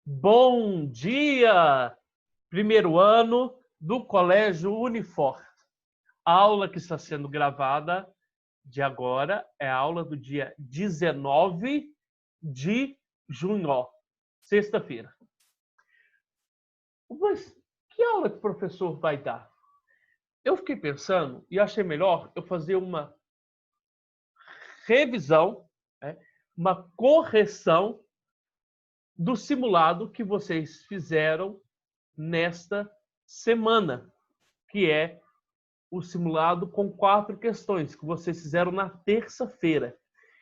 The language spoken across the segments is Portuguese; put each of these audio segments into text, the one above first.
Bom dia! Primeiro ano do Colégio Unifor. A aula que está sendo gravada de agora é a aula do dia 19 de junho, sexta-feira. Mas que aula que o professor vai dar? Eu fiquei pensando e achei melhor eu fazer uma revisão, né, uma correção do simulado que vocês fizeram nesta semana, que é o simulado com 4 questões que vocês fizeram na terça-feira.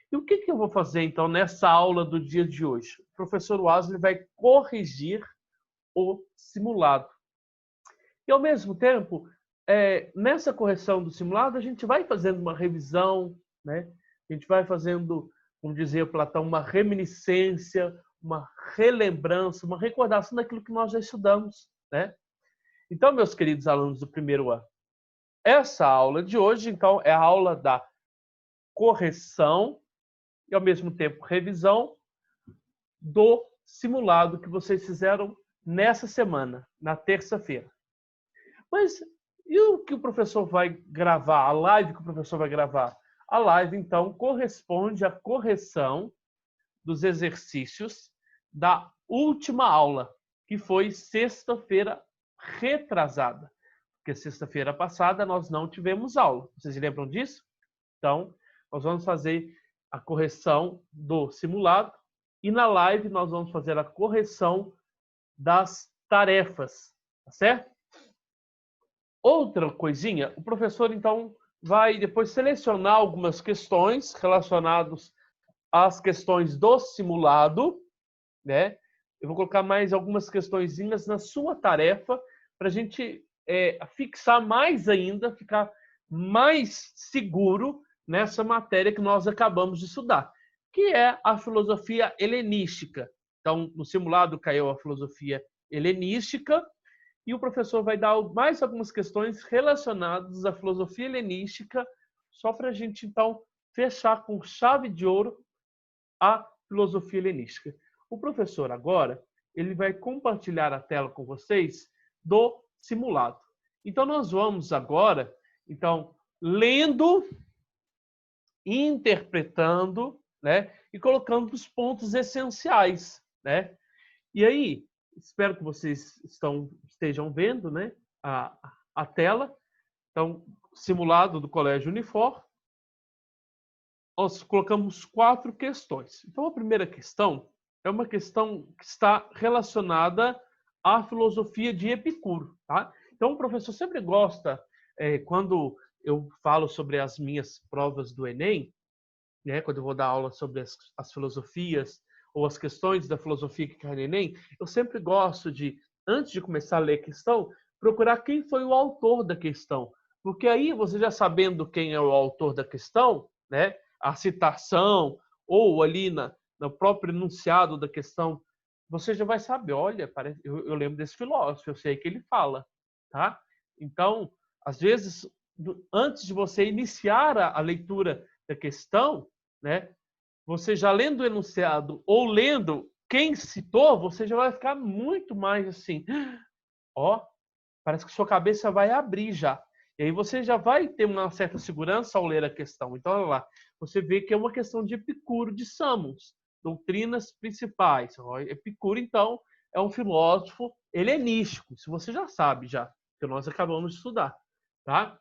E o que eu vou fazer, então, nessa aula do dia de hoje? O professor Wesley vai corrigir o simulado. E, ao mesmo tempo, nessa correção do simulado, a gente vai fazendo uma revisão, né? A gente vai fazendo, como dizia Platão, uma reminiscência, uma relembrança, uma recordação daquilo que nós já estudamos, né? Então, meus queridos alunos do primeiro ano, essa aula de hoje, então, é a aula da correção e, ao mesmo tempo, revisão do simulado que vocês fizeram nessa semana, na terça-feira. Mas e o que o professor vai gravar? A live que o professor vai gravar? A live, então, corresponde à correção dos exercícios da última aula, que foi sexta-feira retrasada. Porque sexta-feira passada nós não tivemos aula. Vocês lembram disso? Então, nós vamos fazer a correção do simulado e na live nós vamos fazer a correção das tarefas, tá certo? Outra coisinha, o professor então vai depois selecionar algumas questões relacionadas às questões do simulado, né? Eu vou colocar mais algumas questõezinhas na sua tarefa para a gente fixar mais ainda, ficar mais seguro nessa matéria que nós acabamos de estudar, que é a filosofia helenística. Então, no simulado caiu a filosofia helenística e o professor vai dar mais algumas questões relacionadas à filosofia helenística, só para a gente, então, fechar com chave de ouro a filosofia helenística. O professor agora ele vai compartilhar a tela com vocês do simulado. Então nós vamos agora, então, lendo, interpretando, né, e colocando os pontos essenciais, né? E aí, espero que vocês estejam vendo, né, a tela. Então, simulado do Colégio Unifor. Nós colocamos 4 questões. Então, a primeira questão é uma questão que está relacionada à filosofia de Epicuro. Tá? Então, o professor sempre gosta, quando eu falo sobre as minhas provas do Enem, né, quando eu vou dar aula sobre as filosofias ou as questões da filosofia que cai no Enem, eu sempre gosto de, antes de começar a ler a questão, procurar quem foi o autor da questão. Porque aí, você já sabendo quem é o autor da questão, né, a citação, ou ali no próprio enunciado da questão, você já vai saber, olha, eu lembro desse filósofo, eu sei que ele fala. Tá? Então, às vezes, antes de você iniciar a leitura da questão, né, você já lendo o enunciado ou lendo quem citou, você já vai ficar muito mais assim, ó, parece que sua cabeça vai abrir já. E aí você já vai ter uma certa segurança ao ler a questão. Então, olha lá, você vê que é uma questão de Epicuro de Samos, doutrinas principais. Epicuro, então, é um filósofo helenístico, isso você já sabe já, que nós acabamos de estudar, tá?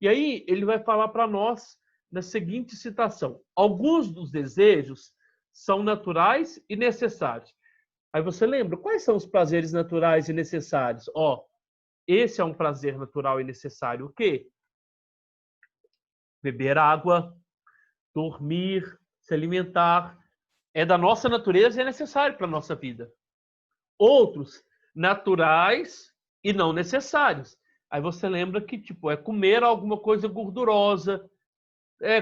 E aí ele vai falar para nós na seguinte citação: alguns dos desejos são naturais e necessários. Aí você lembra, quais são os prazeres naturais e necessários? Ó, esse é um prazer natural e necessário. O quê? Beber água, dormir, se alimentar. É da nossa natureza e é necessário para a nossa vida. Outros, naturais e não necessários. Aí você lembra que, tipo, é comer alguma coisa gordurosa.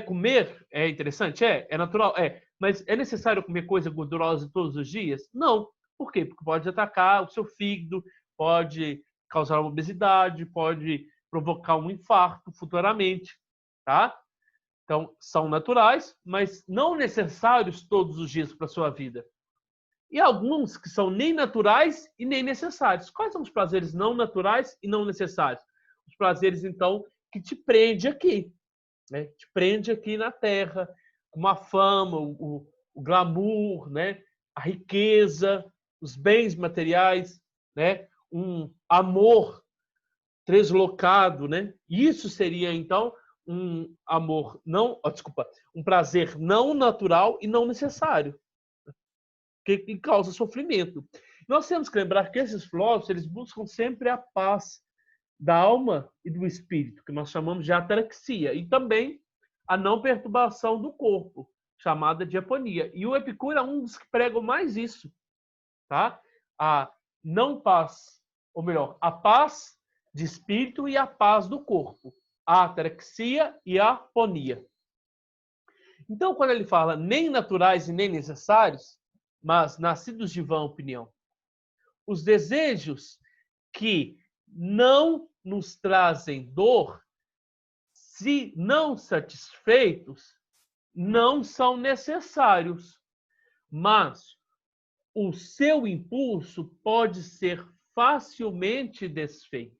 Comer é interessante? É natural? É. Mas é necessário comer coisa gordurosa todos os dias? Não. Por quê? Porque pode atacar o seu fígado, pode causar uma obesidade, pode provocar um infarto futuramente, tá? Então, são naturais, mas não necessários todos os dias para a sua vida. e alguns que são nem naturais e nem necessários. Quais são os prazeres não naturais e não necessários? Os prazeres, então, que te prende aqui, né? Te prende aqui na Terra, como a fama, o glamour, né? A riqueza, os bens materiais, né? Um amor translocado, né? Isso seria, então, um amor não, um prazer não natural e não necessário, que causa sofrimento. Nós temos que lembrar que esses filósofos, eles buscam sempre a paz da alma e do espírito, que nós chamamos de ataraxia, e também a não perturbação do corpo, chamada de aponia. E o Epicuro é um dos que pregam mais isso, tá? A não paz, ou melhor, a paz de espírito e a paz do corpo, a ataraxia e a aponia. Então, quando ele fala nem naturais e nem necessários, mas nascidos de vã opinião, os desejos que não nos trazem dor, se não satisfeitos, não são necessários, mas o seu impulso pode ser facilmente desfeito.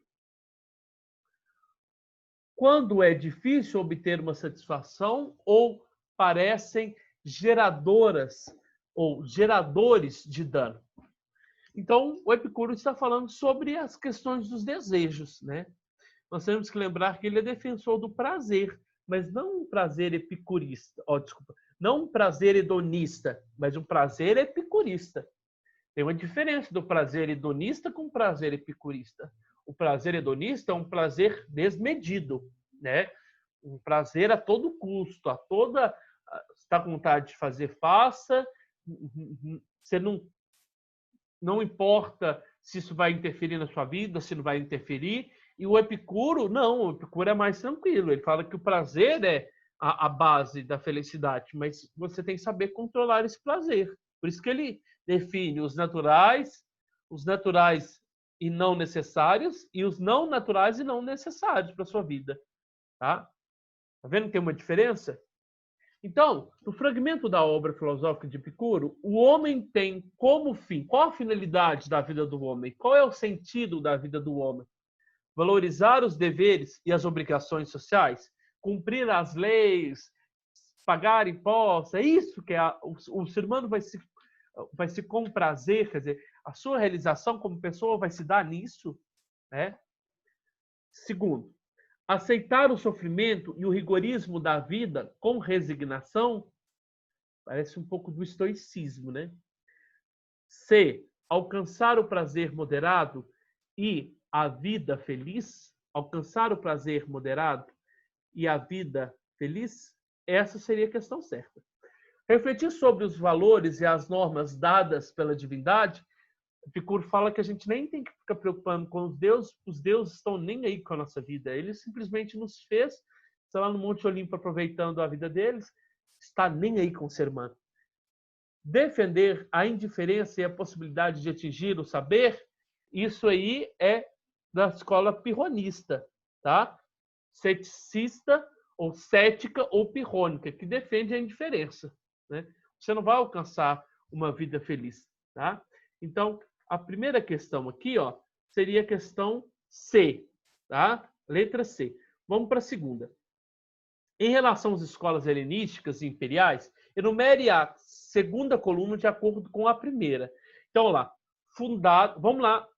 Quando é difícil obter uma satisfação ou parecem geradoras ou geradores de dano. Então, o Epicuro está falando sobre as questões dos desejos, né? Nós temos que lembrar que ele é defensor do prazer, mas não um prazer epicurista. Não um prazer hedonista, mas um prazer epicurista. Tem uma diferença do prazer hedonista com o prazer epicurista. O prazer hedonista é um prazer desmedido, né? Um prazer a todo custo, se está com vontade de fazer, faça. Você não importa se isso vai interferir na sua vida, se não vai interferir. E o Epicuro, não, o Epicuro é mais tranquilo. Ele fala que o prazer é a base da felicidade, mas você tem que saber controlar esse prazer. Por isso que ele define os naturais e não necessários, e os não naturais e não necessários para a sua vida. Tá? Tá vendo que tem uma diferença? Então, no fragmento da obra filosófica de Epicuro, o homem tem como fim, qual a finalidade da vida do homem? Qual é o sentido da vida do homem? Valorizar os deveres e as obrigações sociais? Cumprir as leis? Pagar impostos? É isso que o ser humano vai se comprazer, quer dizer, a sua realização como pessoa vai se dar nisso, né? Segundo, aceitar o sofrimento e o rigorismo da vida com resignação, parece um pouco do estoicismo, né? C, alcançar o prazer moderado e a vida feliz, alcançar o prazer moderado e a vida feliz, essa seria a questão certa. Refletir sobre os valores e as normas dadas pela divindade, Epicuro fala que a gente nem tem que ficar preocupando com os deuses estão nem aí com a nossa vida. Ele simplesmente nos fez, sei lá, no Monte Olimpo, aproveitando a vida deles, está nem aí com o ser humano. Defender a indiferença e a possibilidade de atingir o saber, isso aí é da escola pirronista, tá? Ceticista, ou cética, ou pirrônica, que defende a indiferença, né? Você não vai alcançar uma vida feliz, tá? Então, a primeira questão aqui, ó, seria a questão C, tá? Letra C. Vamos para a segunda. Em relação às escolas helenísticas e imperiais, enumere a segunda coluna de acordo com a primeira. Então, lá, vamos lá,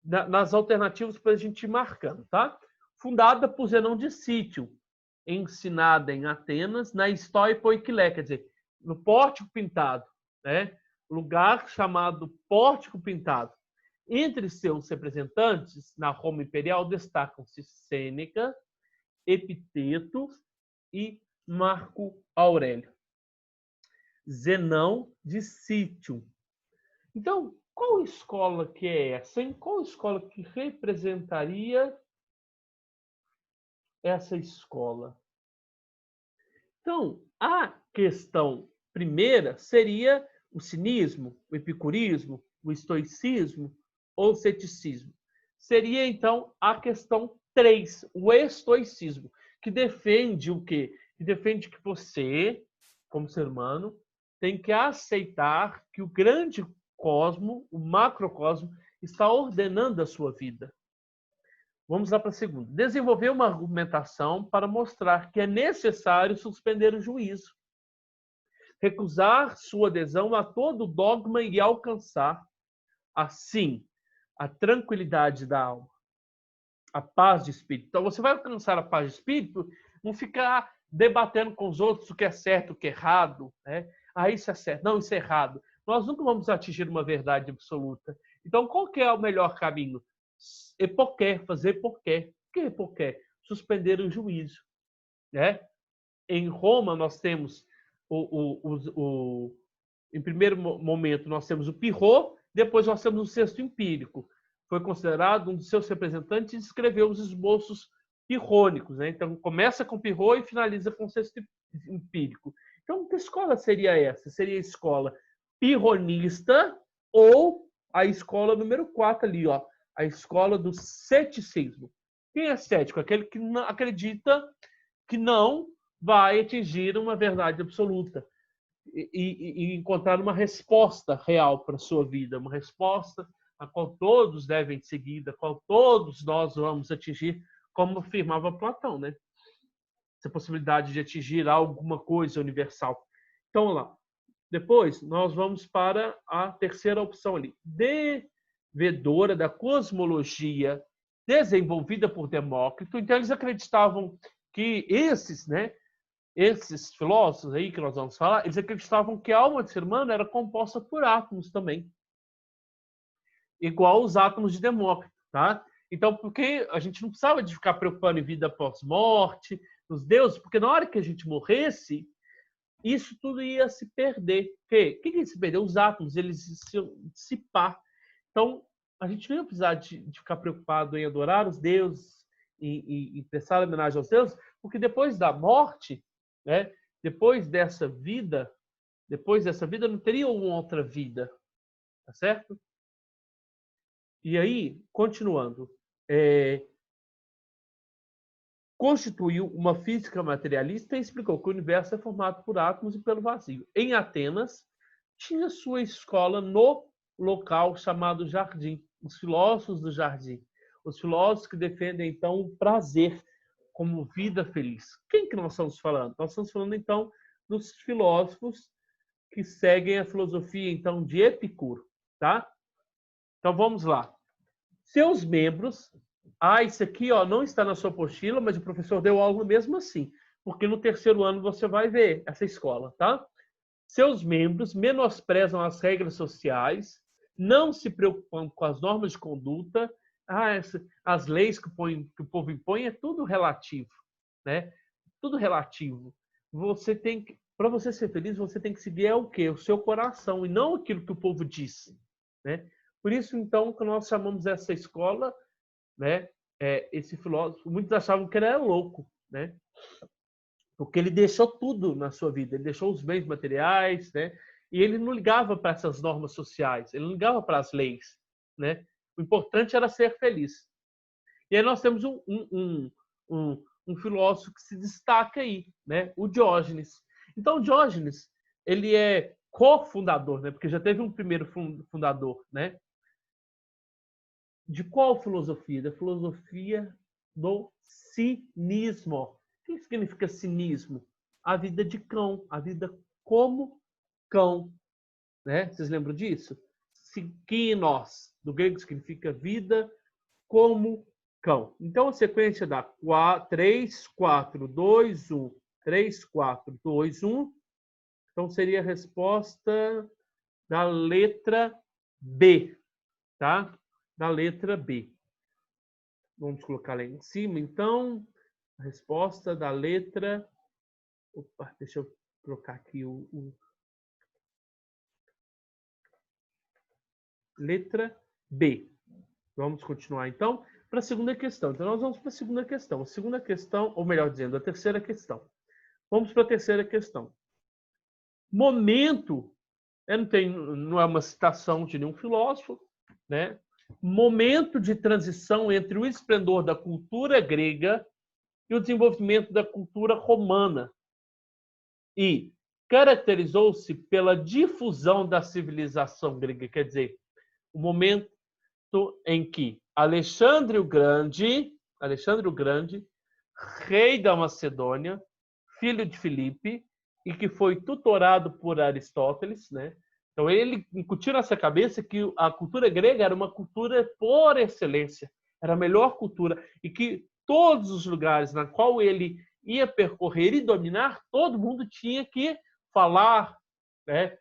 nas alternativas para a gente ir marcando, tá? Fundada por Zenão de Sítio, ensinada em Atenas, na Estóia Poiquilé, quer dizer, no Pórtico Pintado, né? Lugar chamado Pórtico Pintado. Entre seus representantes, na Roma Imperial, destacam-se Sêneca, Epiteto e Marco Aurélio. Zenão de Sítio. Então, qual escola que é essa? Hein? Qual escola que representaria essa escola? Então, a questão primeira seria o cinismo, o epicurismo, o estoicismo ou o ceticismo. Seria, então, a questão 3, o estoicismo, que defende o quê? Que defende que você, como ser humano, tem que aceitar que o grande cosmo, o macrocosmo, está ordenando a sua vida. Vamos lá para a segunda. Desenvolver uma argumentação para mostrar que é necessário suspender o juízo, recusar sua adesão a todo dogma e alcançar, assim, a tranquilidade da alma, a paz de espírito. Então, você vai alcançar a paz de espírito, não ficar debatendo com os outros o que é certo, o que é errado, né? Ah, isso é certo, não, isso é errado. Nós nunca vamos atingir uma verdade absoluta. Então, qual que é o melhor caminho? Epoqué, fazer epoqué. O que é epoqué? Suspender o juízo, né? Em Roma, nós temos em primeiro momento, nós temos o Pirro, depois nós temos o Sexto Empírico. Foi considerado um dos seus representantes e escreveu os esboços pirrônicos, né? Então, começa com Pirro e finaliza com o Sexto Empírico. Então, que escola seria essa? Seria a escola pirronista ou a escola número 4 ali, ó, a escola do ceticismo. Quem é cético? Aquele que não acredita que não vai atingir uma verdade absoluta e encontrar uma resposta real para a sua vida, uma resposta a qual todos devem seguir, a qual todos nós vamos atingir, como afirmava Platão, né? Essa possibilidade de atingir alguma coisa universal. Então, vamos lá. Depois, nós vamos para a terceira opção ali. Devedora da cosmologia desenvolvida por Demócrito. Então, eles acreditavam que esses filósofos aí que nós vamos falar, eles acreditavam que a alma do ser humano era composta por átomos também. Igual os átomos de Demócrito, tá? Então, porque a gente não precisava de ficar preocupando em vida pós-morte, nos deuses, porque na hora que a gente morresse, isso tudo ia se perder. O que ia se perder? Os átomos, eles iam dissipar. Então, a gente não ia precisar de ficar preocupado em adorar os deuses e prestar homenagem aos deuses, porque depois da morte, né, depois dessa vida não teria uma outra vida. Tá certo? E aí, continuando, constituiu uma física materialista e explicou que o universo é formado por átomos e pelo vazio. Em Atenas, tinha sua escola no local chamado Jardim, os filósofos do Jardim. Os filósofos que defendem, então, o prazer como vida feliz. Quem que nós estamos falando? Nós estamos falando, então, dos filósofos que seguem a filosofia, então, de Epicuro, tá? Então, vamos lá. Seus membros... isso aqui ó, não está na sua apostila, mas o professor deu aula mesmo assim, porque no terceiro ano você vai ver essa escola, tá? Seus membros menosprezam as regras sociais, não se preocupam com as normas de conduta, as leis que o povo impõe é tudo relativo, né? Tudo relativo. Você tem que, para você ser feliz, você tem que seguir o quê? O seu coração e não aquilo que o povo diz, né? Por isso, então, que nós chamamos essa escola, né? Esse filósofo, muitos achavam que ele era louco, né? Porque ele deixou tudo na sua vida, ele deixou os bens materiais, né? E ele não ligava para essas normas sociais, ele não ligava para as leis, né? O importante era ser feliz. E aí nós temos um filósofo que se destaca aí, né? O Diógenes. Então, o Diógenes, ele é cofundador, né? Porque já teve um primeiro fundador, né? De qual filosofia? Da filosofia do cinismo. O que significa cinismo? A vida de cão, a vida como cão. Né? Vocês lembram disso? Sikinos, do grego significa vida como cão. Então, a sequência dá 3, 4, 2, 1. 3, 4, 2, 1. Então, seria a resposta da letra B. Tá? Da letra B. Vamos colocar lá em cima, então, a resposta da letra... Opa, deixa eu colocar aqui letra B. Vamos continuar, então, para a segunda questão. Então, nós vamos para a segunda questão. A segunda questão, ou melhor dizendo, a terceira questão. Vamos para a terceira questão. Momento, não é uma citação de nenhum filósofo, né? Momento de transição entre o esplendor da cultura grega e o desenvolvimento da cultura romana. E caracterizou-se pela difusão da civilização grega, quer dizer, o momento em que Alexandre o Grande, rei da Macedônia, filho de Filipe, e que foi tutorado por Aristóteles, né? Então ele incutiu nessa cabeça que a cultura grega era uma cultura por excelência, era a melhor cultura, e que todos os lugares na qual ele ia percorrer e dominar, todo mundo tinha que falar, né?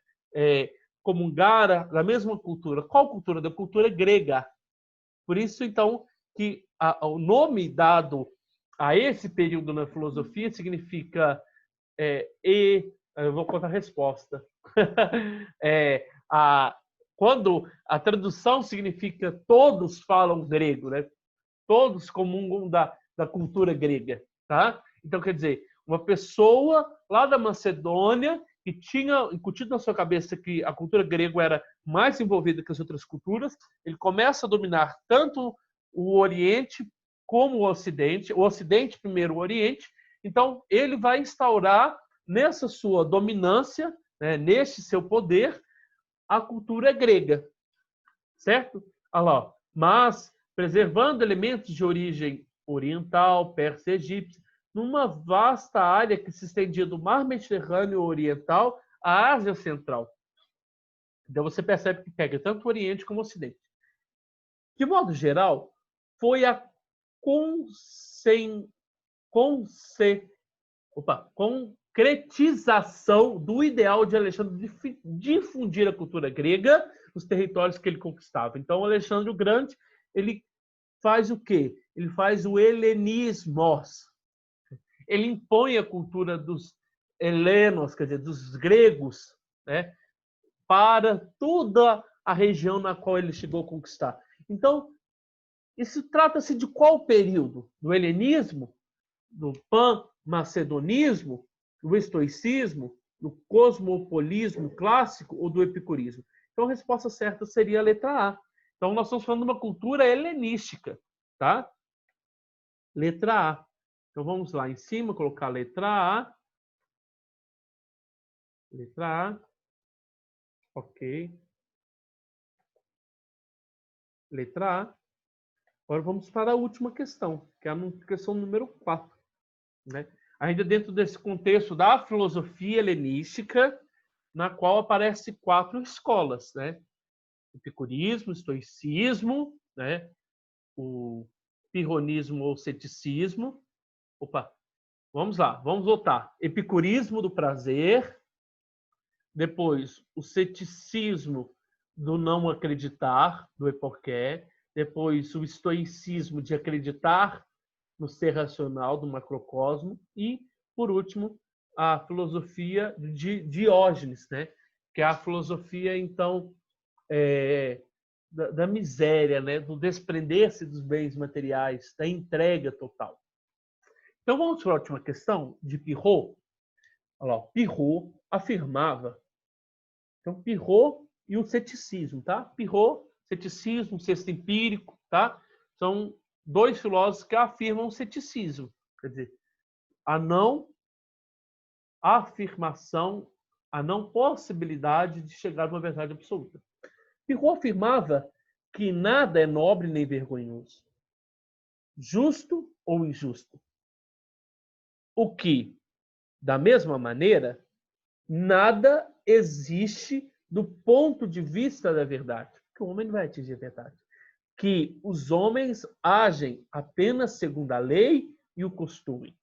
Comungar da mesma cultura. Qual cultura? Da cultura grega. Por isso, então, que o nome dado a esse período na filosofia significa eu vou contar a resposta. Quando a tradução significa todos falam grego, né? Todos comungam da cultura grega, tá? Então, quer dizer, uma pessoa lá da Macedônia que tinha incutido na sua cabeça que a cultura grega era mais envolvida que as outras culturas, ele começa a dominar tanto o Oriente como o Ocidente primeiro o Oriente, então ele vai instaurar nessa sua dominância, né, neste seu poder, a cultura grega, certo? Olha lá, mas preservando elementos de origem oriental, persa e egípcia, numa vasta área que se estendia do Mar Mediterrâneo Oriental à Ásia Central. Então você percebe que pega tanto o Oriente como o Ocidente. De modo geral, foi a concretização do ideal de Alexandre de difundir a cultura grega nos territórios que ele conquistava. Então, Alexandre o Grande, ele faz o quê? Ele faz o helenismo. Ele impõe a cultura dos helenos, quer dizer, dos gregos, né, para toda a região na qual ele chegou a conquistar. Então, isso trata-se de qual período? Do helenismo, do pan-macedonismo, do estoicismo, do cosmopolismo clássico ou do epicurismo? Então, a resposta certa seria a letra A. Então, nós estamos falando de uma cultura helenística, tá? Letra A. Então, vamos lá em cima, colocar a letra A. Letra A. Ok. Letra A. Agora vamos para a última questão, que é a questão número 4. Né? Ainda dentro desse contexto da filosofia helenística, na qual aparecem 4 escolas, né? Epicurismo, estoicismo, né? O pirronismo ou ceticismo. Opa, vamos lá, vamos voltar. Epicurismo do prazer, depois o ceticismo do não acreditar, do eporqué, depois o estoicismo de acreditar no ser racional, do macrocosmo, e, por último, a filosofia de Diógenes, né? Que é a filosofia, então, da miséria, né? Do desprender-se dos bens materiais, da entrega total. Então, vamos para a última questão, de Pirrot. Olha lá, Pirrot afirmava. Então, Pirrot e o ceticismo, tá? Pirrot, ceticismo, senso empírico, tá? São 2 filósofos que afirmam o ceticismo. Quer dizer, a não afirmação, a não possibilidade de chegar a uma verdade absoluta. Pirrot afirmava que nada é nobre nem vergonhoso, justo ou injusto. O que, da mesma maneira, nada existe do ponto de vista da verdade. Que o homem não vai atingir a verdade. Que os homens agem apenas segundo a lei e o costume,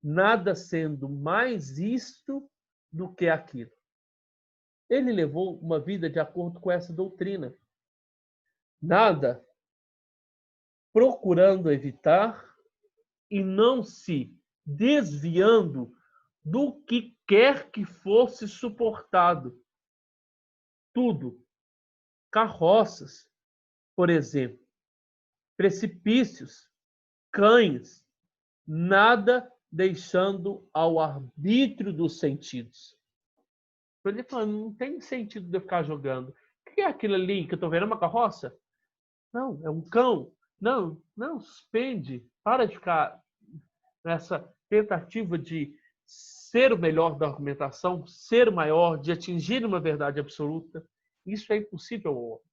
nada sendo mais isto do que aquilo. Ele levou uma vida de acordo com essa doutrina, nada procurando evitar e não se desviando do que quer que fosse suportado. Tudo, carroças, por exemplo, precipícios, cães, nada deixando ao arbítrio dos sentidos. Ele falou, não tem sentido de eu ficar jogando. O que é aquilo ali que eu estou vendo? É uma carroça? Não, é um cão. Não, suspende. Para de ficar nessa tentativa de ser o melhor da argumentação, ser o maior, de atingir uma verdade absoluta. Isso é impossível ao homem.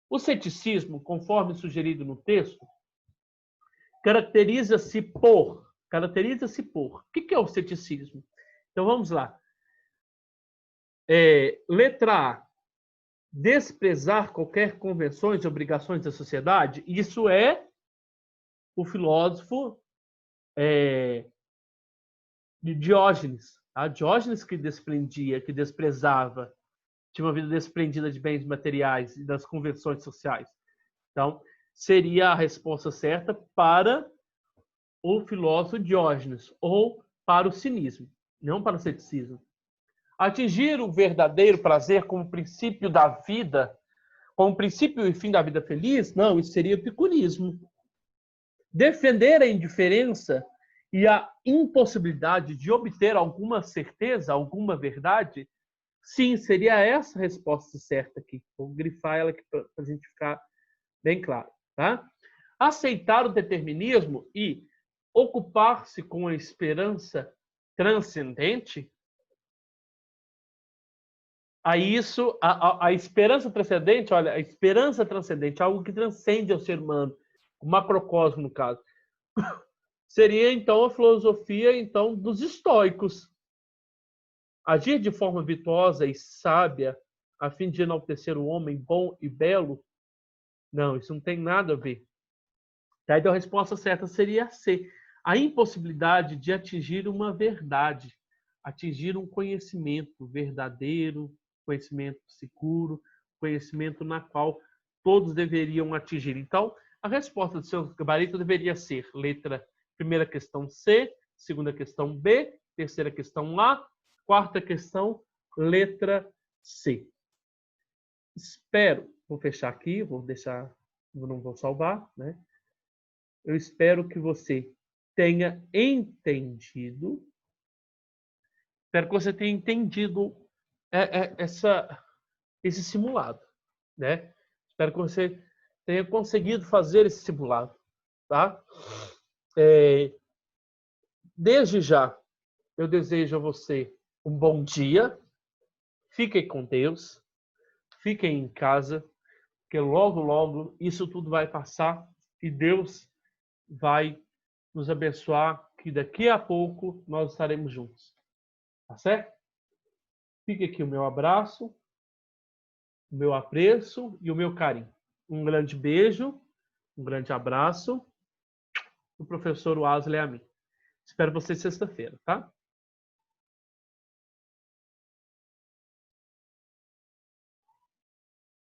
O ceticismo, conforme sugerido no texto, caracteriza-se por. O que é o ceticismo? Então vamos lá. Letra A. Desprezar qualquer convenções e obrigações da sociedade. Isso é o filósofo de Diógenes. Tá? Diógenes que desprezava, tinha uma vida desprendida de bens materiais e das convenções sociais. Então, seria a resposta certa para o filósofo Diógenes, ou para o cinismo, não para o ceticismo. Atingir o verdadeiro prazer como princípio da vida, como princípio e fim da vida feliz, não, isso seria epicurismo. Defender a indiferença e a impossibilidade de obter alguma certeza, alguma verdade, sim, seria essa a resposta certa aqui. Vou grifar ela aqui para a gente ficar bem claro. Tá? Aceitar o determinismo e ocupar-se com a esperança transcendente, a isso, a esperança transcendente, olha, a esperança transcendente, algo que transcende ao ser humano, o macrocosmo, no caso, seria, então, a filosofia então dos estoicos. Agir de forma virtuosa e sábia, a fim de enaltecer o homem bom e belo, não, isso não tem nada a ver. Tá? Então, a resposta certa seria C. A impossibilidade de atingir uma verdade, atingir um conhecimento verdadeiro, conhecimento seguro, conhecimento na qual todos deveriam atingir. Então, a resposta do seu gabarito deveria ser primeira questão C, segunda questão B, terceira questão A, quarta questão, letra C. Espero, vou fechar aqui, não vou salvar, né? Eu espero que você tenha entendido. Espero que você tenha entendido esse simulado, né? Espero que você tenha conseguido fazer esse simulado, tá? Desde já, eu desejo a você um bom dia. Fiquem com Deus. Fiquem em casa, porque logo, logo isso tudo vai passar e Deus vai nos abençoar, que daqui a pouco nós estaremos juntos. Tá certo? Fica aqui o meu abraço, o meu apreço e o meu carinho. Um grande beijo, um grande abraço do professor Wesley a mim. Espero você sexta-feira, tá?